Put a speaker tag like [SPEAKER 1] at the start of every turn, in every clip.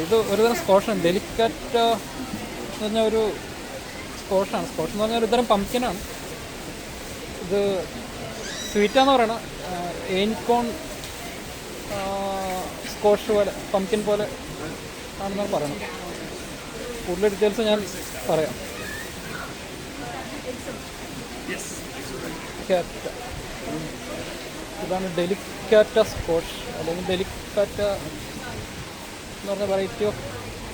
[SPEAKER 1] ഇത് ഒരുതരം സ്കോഷാണ്. ഡെലിക്കറ്റ് എന്ന് പറഞ്ഞാൽ ഒരു സ്കോഷാണ്. സ്കോഷ് എന്ന് പറഞ്ഞാൽ ഒരുതരം പംകിനാണ്. ഇത് സ്വീറ്റാന്ന് പറയണം. എയിൻകോൺ സ്കോഷ് പോലെ, പംകിൻ പോലെ ആണെന്നാണ് പറയുന്നത്. കൂടുതൽ ഡീറ്റെയിൽസ് ഞാൻ പറയാം. ഇതാണ് ഡെലിക്കാറ്റ സ്കോഷ്, അല്ലെങ്കിൽ ഡെലിക്കാറ്റ എന്ന് പറഞ്ഞ വെറൈറ്റി ഓഫ്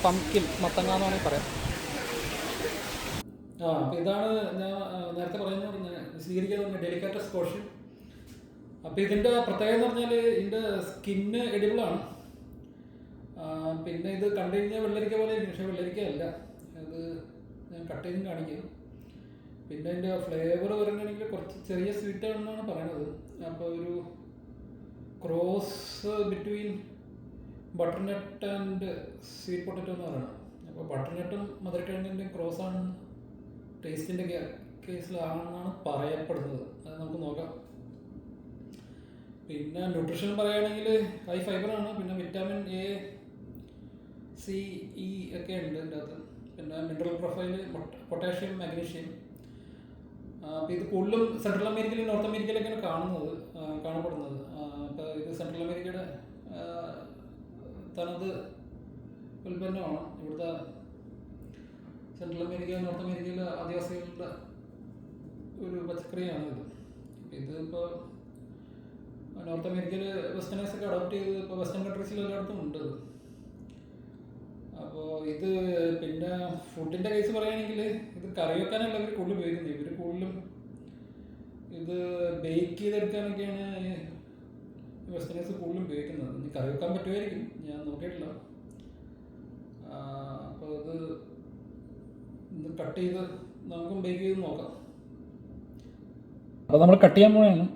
[SPEAKER 1] പംകിൻ, മത്തങ്ങ എന്ന് വേണമെങ്കിൽ പറയാം. അപ്പോൾ ഇതാണ് ഞാൻ നേരത്തെ പറയുന്നത്, വിശദീകരിക്കാൻ പറഞ്ഞ ഡെലിക്കാറ്റ സ്കോഷ്. അപ്പോൾ ഇതിൻ്റെ പ്രത്യേകത എന്ന് പറഞ്ഞാൽ ഇതിൻ്റെ സ്കിന്ന് എഡിബിളാണ്. പിന്നെ ഇത് കണ്ടു കഴിഞ്ഞാൽ വെള്ളരിക്ക പോലെ, പക്ഷേ വെള്ളരിക്ക അല്ല. അത് ഞാൻ കട്ട് ചെയ്തും കാണിക്കും. പിന്നെ അതിൻ്റെ ഫ്ലേവർ പറയുകയാണെങ്കിൽ കുറച്ച് ചെറിയ സ്വീറ്റാണെന്നാണ് പറയണത്. അപ്പോൾ ഒരു cross between butternut and sweet potato എന്ന് പറയണം. അപ്പോൾ ബട്ടർനട്ടും മധുരക്കിഴങ്ങിൻ്റെയും ക്രോസാണ് ടേസ്റ്റിൻ്റെ കേസിലാണെന്നാണ് പറയപ്പെടുന്നത്. അത് നമുക്ക് നോക്കാം. പിന്നെ ന്യൂട്രീഷൻ പറയുകയാണെങ്കിൽ ഹൈ ഫൈബറാണ്. പിന്നെ വിറ്റാമിൻ എ, സി, ഇ ഒക്കെ ഉണ്ട് ഇതിൻ്റെ അകത്ത്. പിന്നെ മിനറൽ പ്രൊഫൈൽ, പൊട്ടാഷ്യം, മാഗ്നീഷ്യം. അപ്പോൾ ഇത് കൂടുതലും സെൻട്രൽ അമേരിക്കയിലും നോർത്ത് അമേരിക്കയിലൊക്കെയാണ് കാണപ്പെടുന്നത്. അപ്പോൾ ഇത് സെൻട്രൽ അമേരിക്കയുടെ തനത് ഉൽപ്പന്നമാണ്. ഇവിടുത്തെ സെൻട്രൽ അമേരിക്ക, നോർത്ത് അമേരിക്കയിലെ ആദിവാസികളുടെ ഒരു പച്ചക്കറിയാണ് ഇത്. ഇതിപ്പോൾ നോർത്ത് അമേരിക്കയിൽ വെസ്റ്റേണേഴ്സൊക്കെ അഡോപ്റ്റ് ചെയ്ത് ഇപ്പോൾ വെസ്റ്റേൺ കൺട്രീസിൽ എല്ലായിടത്തും ഉണ്ട്. അപ്പോൾ ഇത് പിന്നെ ഫുഡിൻ്റെ കേസ് പറയുകയാണെങ്കിൽ ഇത് കറി വെക്കാനല്ല ഇവർ കൂടുതൽ ഉപയോഗിക്കുന്നത്. ഇവർ കൂടുതലും ഇത് ബേക്ക് ചെയ്തെടുക്കാനൊക്കെയാണ് വെസ്റ്റേണേഴ്സ് കൂടുതലും ഉപയോഗിക്കുന്നത്. ഇനി കറി വെക്കാൻ പറ്റുമായിരിക്കും, ഞാൻ നോക്കിയിട്ടില്ല. അപ്പോൾ ഇത് കട്ട് ചെയ്ത് നമുക്കും ബേക്ക് ചെയ്ത് നോക്കാം. അപ്പോൾ നമ്മൾ കട്ട് ചെയ്യാൻ പോവുകയാണ്.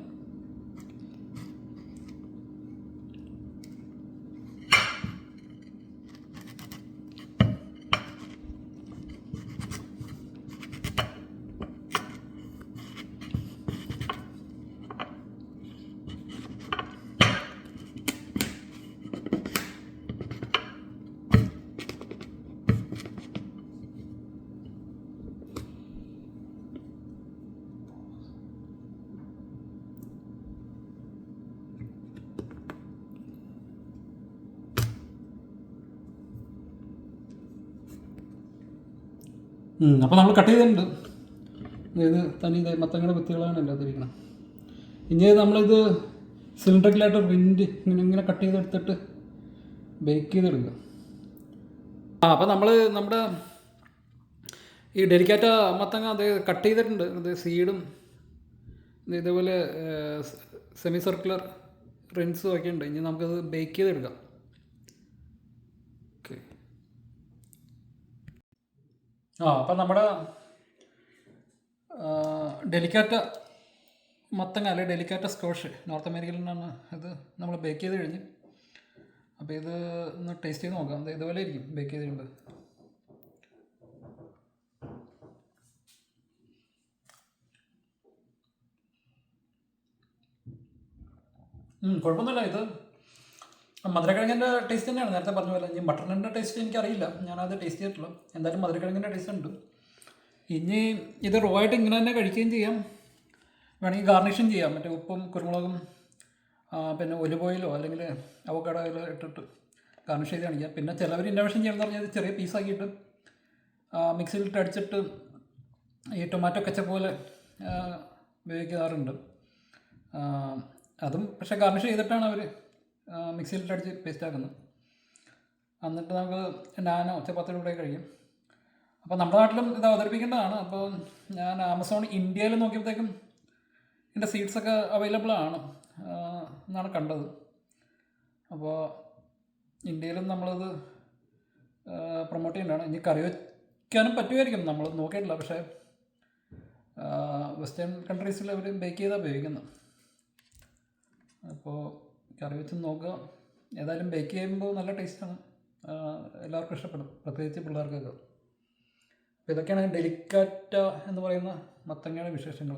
[SPEAKER 1] അപ്പോൾ നമ്മൾ കട്ട് ചെയ്തിട്ടുണ്ട്. അതായത് തനി മത്തങ്ങയുടെ വിത്തുകളാണ് എൻ്റെ അതിരിക്കണം. ഇനി നമ്മളിത് സിലിണ്ടറിക്കലായിട്ട് വിൻഡ് ഇങ്ങനെ കട്ട് ചെയ്തെടുത്തിട്ട് ബേക്ക് ചെയ്തെടുക്കുക. അപ്പോൾ നമ്മുടെ ഈ ഡെലിക്കാറ്റ മത്തങ്ങ അത് കട്ട് ചെയ്തിട്ടുണ്ട്. ഇത് സീഡും ഇതേപോലെ സെമി സർക്കുലർ റിൻസും ഒക്കെ ഉണ്ട്. ഇനി നമുക്കത് ബേക്ക് ചെയ്തെടുക്കാം. ഓക്കെ. അപ്പം നമ്മുടെ ഡെലിക്കാറ്റ മത്തങ്ങ അല്ലെ ഡെലിക്കാറ്റ സ്കോഷ് നോർത്ത് അമേരിക്കയിൽ നിന്നാണ്. ഇത് നമ്മൾ ബേക്ക് ചെയ്ത് കഴിഞ്ഞ്. അപ്പോൾ ഇത് ഒന്ന് ടേസ്റ്റ് ചെയ്ത് നോക്കാം. ഇതുപോലെ ഇരിക്കും ബേക്ക് ചെയ്തിട്ടുണ്ട്. കുഴപ്പമൊന്നുമില്ല. ഇത് മധുരക്കിഴങ്ങിൻ്റെ ടേസ്റ്റ് തന്നെയാണ് നേരത്തെ പറഞ്ഞ പോലെ. ഇനി ബട്ടർനട്ടിൻ്റെ ടേസ്റ്റ് എനിക്കറിയില്ല, ഞാനത് ടേസ്റ്റ് ചെയ്തിട്ടുള്ളൂ. എന്തായാലും മധുരക്കിഴങ്ങിൻ്റെ ടേസ്റ്റ് ഉണ്ട്. ഇനി ഇത് റോ ആയിട്ട് ഇങ്ങനെ തന്നെ കഴിക്കുകയും ചെയ്യാം. വേണമെങ്കിൽ ഗാർണിഷും ചെയ്യാം. മറ്റേ ഉപ്പും കുരുമുളകും പിന്നെ ഒലിവ് ഓയിലോ അല്ലെങ്കിൽ അവക്കാഡോ ഓയിലോ ഇട്ടിട്ട് ഗാർണിഷ് ചെയ്ത് കാണിക്കാം. പിന്നെ ചിലവർ ഇന്നോവേഷൻ ചെയ്യുമെന്ന് പറഞ്ഞാൽ ചെറിയ പീസാക്കിയിട്ട് മിക്സിയിലിട്ട് അടിച്ചിട്ട് ഈ ടൊമാറ്റോ കെച്ചപ്പ് പോലെ ഉപയോഗിക്കാറുണ്ട്. അതും പക്ഷേ ഗാർണിഷ് ചെയ്തിട്ടാണ് അവർ മിക്സിയിലിട്ടടിച്ച് പേസ്റ്റ് ആക്കുന്നത്. എന്നിട്ട് നമുക്ക് നാനോ ചപ്പാത്തിയുടെ കൂടെ കഴിക്കും. അപ്പോൾ നമ്മുടെ നാട്ടിലും ഇത് അവതരിപ്പിക്കേണ്ടതാണ്. അപ്പോൾ ഞാൻ ആമസോൺ ഇന്ത്യയിൽ നോക്കിയപ്പോഴത്തേക്കും ഇതിൻ്റെ സീഡ്സൊക്കെ അവൈലബിൾ ആണ് എന്നാണ് കണ്ടത്. അപ്പോൾ ഇന്ത്യയിലും നമ്മളത് പ്രൊമോട്ട് ചെയ്യേണ്ടതാണ്. ഇനി കറി വയ്ക്കാനും പറ്റുമായിരിക്കും, നമ്മൾ നോക്കിയിട്ടില്ല. പക്ഷേ വെസ്റ്റേൺ കൺട്രീസിൽ അവർ ബേക്ക് ചെയ്താണ് ഉപയോഗിക്കുന്നത്. അപ്പോൾ കറി വെച്ച് നോക്കുക. ഏതായാലും ബേക്ക് ചെയ്യുമ്പോൾ നല്ല ടേസ്റ്റാണ്, എല്ലാവർക്കും ഇഷ്ടപ്പെടും, പ്രത്യേകിച്ച് പിള്ളേർക്കൊക്കെ. അപ്പോൾ ഇതൊക്കെയാണ് ഡെലിക്കാറ്റ എന്ന് പറയുന്ന മത്തങ്ങയുടെ വിശേഷങ്ങൾ.